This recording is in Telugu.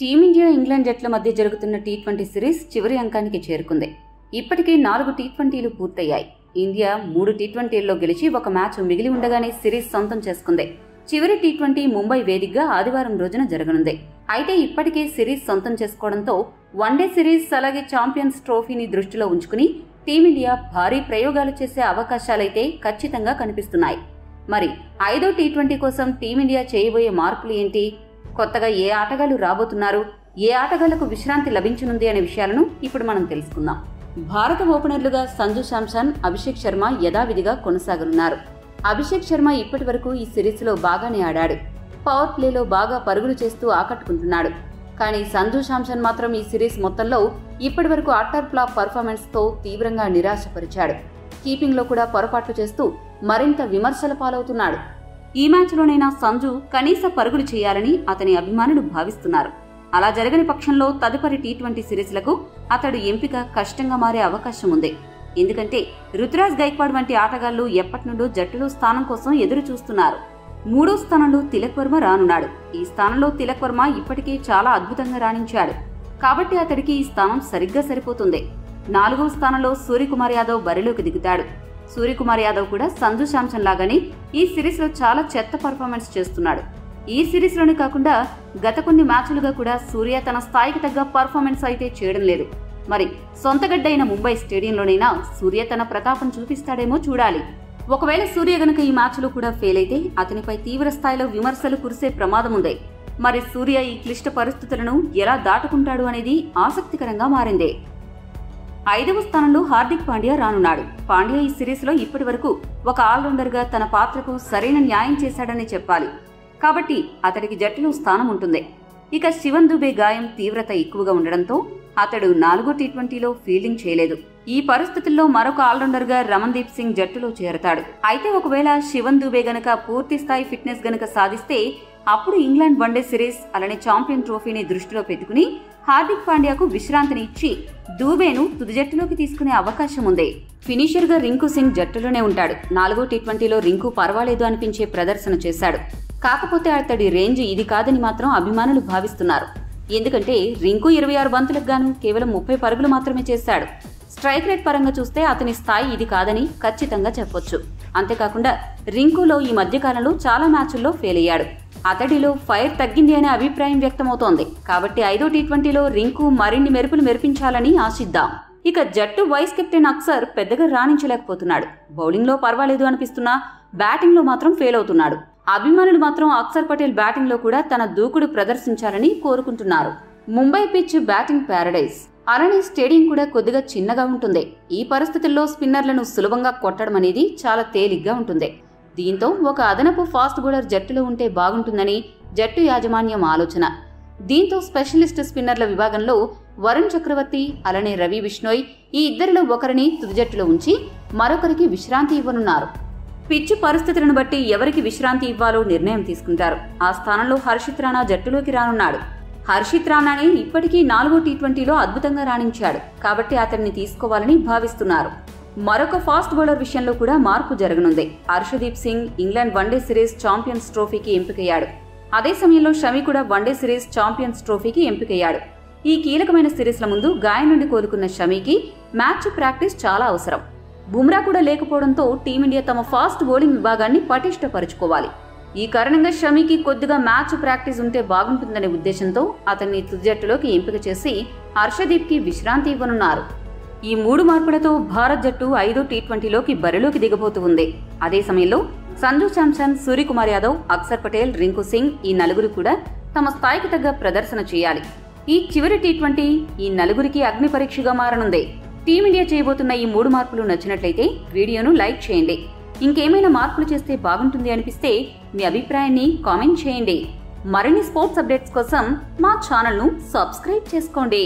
టీమిండియా ఇంగ్లాండ్ జట్ల మధ్య జరుగుతున్న టీ20 సిరీస్ చివరి అంకానికి చేరుకుంది. ఇప్పటికే 4 టీ20లు పూర్తయ్యాయి. ఇండియా 3 టీ20ల్లో గెలిచి ఒక మ్యాచ్ మిగిలి ఉండగానే సిరీస్ సొంతం చేసుకుంది. చివరి టీ20 ముంబై వేదికగా ఆదివారం రోజున జరగనుంది. అయితే ఇప్పటికే సిరీస్ సొంతం చేసుకోవడంతో వన్డే సిరీస్ అలాగే ఛాంపియన్స్ ట్రోఫీని దృష్టిలో ఉంచుకుని టీమిండియా భారీ ప్రయోగాలు చేసే అవకాశాలైతే ఖచ్చితంగా కనిపిస్తున్నాయి. మరి 5వ టీ20 కోసం టీమిండియా చేయబోయే మార్పులు ఏంటి? కొత్తగా ఏ ఆటగాళ్లు రాబోతున్నారు? ఏ ఆటగాళ్లకు విశ్రాంతి లభించనుంది అనే విషయాలను ఇప్పుడు మనం తెలుసుకుందాం. భారత ఓపెనర్లుగా సంజు శాంసన్, అభిషేక్ శర్మ యథావిధిగా కొనసాగనున్నారు. అభిషేక్ శర్మ ఇప్పటి వరకు ఈ సిరీస్లో బాగానే ఆడాడు. పవర్ ప్లేలో బాగా పరుగులు చేస్తూ ఆకట్టుకుంటున్నాడు. కానీ సంజు శాంసన్ మాత్రం ఈ సిరీస్ మొత్తంలో ఇప్పటి వరకు అట్టర్ ఫ్లాప్ పర్ఫార్మెన్స్తో తీవ్రంగా నిరాశపరిచాడు. కీపింగ్లో కూడా పొరపాట్లు చేస్తూ మరింత విమర్శల పాలవుతున్నాడు. ఈ మ్యాచ్లోనైనా సంజు కనీస పరుగులు చేయాలని అతని అభిమానులు భావిస్తున్నారు. అలా జరగని పక్షంలో తదుపరి టీ20 సిరీస్లకు అతడు ఎంపిక కష్టంగా మారే అవకాశం ఉంది. ఎందుకంటే రుతురాజ్ గైక్వాడ్ వంటి ఆటగాళ్లు ఎప్పటి నుండో జట్టులో స్థానం కోసం ఎదురు చూస్తున్నారు. 3వ స్థానంలో తిలక్ వర్మ రానున్నాడు. ఈ స్థానంలో తిలక్ వర్మ ఇప్పటికే చాలా అద్భుతంగా రాణించాడు. కాబట్టి అతడికి ఈ స్థానం సరిగ్గా సరిపోతుంది. 4వ స్థానంలో సూర్యకుమార్ యాదవ్ బరిలోకి దిగుతాడు. సూర్యకుమార్ యాదవ్ కూడా సంజు శాంసన్ లాగానే ఈ సిరీస్లో చాలా చెత్త పర్ఫార్మెన్స్ చేస్తున్నాడు. ఈ సిరీస్లోనే కాకుండా గత కొన్ని మ్యాచ్లుగా కూడా సూర్య తన స్థాయికి తగ్గ పర్ఫార్మెన్స్ అయితే చేయడం లేదు. మరి సొంతగడ్డైన ముంబై స్టేడియంలోనైనా సూర్య తన ప్రతాపం చూపిస్తాడేమో చూడాలి. ఒకవేళ సూర్య గనక ఈ మ్యాచ్లో కూడా ఫెయిల్ అయితే అతనిపై తీవ్ర స్థాయిలో విమర్శలు కురిసే ప్రమాదం ఉంది. మరి సూర్య ఈ క్లిష్ట పరిస్థితులను ఎలా దాటుకుంటాడు అనేది ఆసక్తికరంగా మారింది. 5వ స్థానంలో హార్దిక్ పాండ్యా రానున్నాడు. పాండ్యా ఈ సిరీస్లో ఇప్పటి వరకు ఒక ఆల్రౌండర్గా తన పాత్రకు సరైన న్యాయం చేశాడని చెప్పాలి. కాబట్టి అతడికి జట్టులో స్థానం ఉంటుంది. ఇక శివన్ దుబే గాయం తీవ్రత ఎక్కువగా ఉండడంతో అతడు 4వ టీ20లో ఫీల్డింగ్ చేయలేదు. ఈ పరిస్థితుల్లో మరొక ఆల్రౌండర్గా రమన్దీప్ సింగ్ జట్టులో చేరతాడు. అయితే ఒకవేళ శివన్ దుబే గనక పూర్తి స్థాయి ఫిట్నెస్ గనక సాధిస్తే అప్పుడు ఇంగ్లాండ్ వన్డే సిరీస్ అలానే ఛాంపియన్ ట్రోఫీని దృష్టిలో పెట్టుకుని హార్దిక్ పాండ్యాకు విశ్రాంతిని ఇచ్చి దూబేను తుది జట్టులోకి తీసుకునే అవకాశం ఉంది. ఫినిషర్ గా రింకు సింగ్ జట్టులోనే ఉంటాడు. 4వ టీ20లో రింకు పర్వాలేదు అనిపించే ప్రదర్శన చేశాడు. కాకపోతే అతడి రేంజ్ ఇది కాదని మాత్రం అభిమానులు భావిస్తున్నారు. ఎందుకంటే రింకు 26 బంతులకు గాను కేవలం 30 పరుగులు మాత్రమే చేశాడు. స్ట్రైక్ రేట్ పరంగా చూస్తే అతని స్థాయి ఇది కాదని ఖచ్చితంగా చెప్పొచ్చు. అంతేకాకుండా రింకులో ఈ మధ్యకాలంలో చాలా మ్యాచ్ల్లో ఫెయిల్ అయ్యాడు. అతడిలో ఫైర్ తగ్గింది అనే అభిప్రాయం వ్యక్తమవుతోంది. కాబట్టి 5వ టీ20లో రింకు మరిన్ని మెరుపులు మెరిపించాలని ఆశిద్దాం. ఇక జట్టు వైస్ కెప్టెన్ అక్సర్ పెద్దగా రాణించలేకపోతున్నాడు. బౌలింగ్లో పర్వాలేదు అనిపిస్తున్నా బ్యాటింగ్లో మాత్రం ఫెయిల్ అవుతున్నాడు. అభిమానులు మాత్రం అక్సర్ పటేల్ బ్యాటింగ్లో కూడా తన దూకుడు ప్రదర్శించాలని కోరుకుంటున్నారు. ముంబై పిచ్ బ్యాటింగ్ ప్యారడైజ్, అలానే స్టేడియం కూడా కొద్దిగా చిన్నగా ఉంటుంది. ఈ పరిస్థితుల్లో స్పిన్నర్లను సులభంగా కొట్టడం అనేది చాలా తేలిగ్గా ఉంటుంది. దీంతో ఒక అదనపు ఫాస్ట్ బౌలర్ జట్టులో ఉంటే బాగుంటుందని జట్టు యాజమాన్యం ఆలోచన. దీంతో స్పెషలిస్ట్ స్పిన్నర్ల విభాగంలో వరుణ్ చక్రవర్తి అలానే రవి బిష్ణోయ్ ఈ ఇద్దరిలో ఒకరిని తుది జట్టులో ఉంచి మరొకరికి విశ్రాంతి ఇవ్వనున్నారు. పిచ్చు పరిస్థితులను బట్టి ఎవరికి విశ్రాంతి ఇవ్వాలో నిర్ణయం తీసుకుంటారు. ఆ స్థానంలో హర్షిత్ రాణా జట్టులోకి రానున్నాడు. హర్షిత్ రాణాని ఇప్పటికీ 4వ టీ20లో అద్భుతంగా రాణించాడు. కాబట్టి అతన్ని తీసుకోవాలని భావిస్తున్నారు. మరొక ఫాస్ట్ బౌలర్ విషయంలో కూడా మార్పు జరగనుంది. Harshdeep Singh England one day series champions ట్రోఫీకి ఎంపికయ్యాడు. అదే సమయంలో షమి కూడా వన్డే సిరీస్ ఛాంపియన్స్ ట్రోఫీకి ఎంపికయ్యాడు. ఈ కీలకమైన సిరీస్ల ముందు గాయం నుండి కోలుకున్న షమికి మ్యాచ్ ప్రాక్టీస్ చాలా అవసరం. బుమ్రా కూడా లేకపోవడంతో టీమిండియా తమ ఫాస్ట్ బౌలింగ్ విభాగాన్ని పటిష్టపరుచుకోవాలి. ఈ కారణంగా షమికి కొద్దిగా మ్యాచ్ ప్రాక్టీస్ ఉంటే బాగుంటుందనే ఉద్దేశంతో అతన్ని తుది జట్టులోకి ఎంపిక చేసి హర్షదీప్కి విశ్రాంతి ఇవ్వనున్నారు. ఈ 3 మార్పులతో భారత్ జట్టు 5వ టీ20లోకి బరిలోకి దిగబోతూ ఉంది. అదే సమయంలో సంజు శాంసన్, సూర్యకుమార్ యాదవ్, అక్సర్ పటేల్, రింకు సింగ్ ఈ నలుగురు కూడా తమ స్థాయికి తగ్గ ప్రదర్శన చేయాలి. ఈ చివరి టీ20 ఈ నలుగురికి అగ్ని పరీక్షగా మారనుంది. టీమిండియా చేయబోతున్న ఈ 3 మార్పులు నచ్చినట్లయితే వీడియోను లైక్ చేయండి. ఇంకేమైనా మార్పులు చేస్తే బాగుంటుంది అనిపిస్తే మీ అభిప్రాయాన్ని కామెంట్ చేయండి. మరిన్ని స్పోర్ట్స్ అప్డేట్స్ కోసం మా ఛానల్ను సబ్స్క్రైబ్ చేసుకోండి.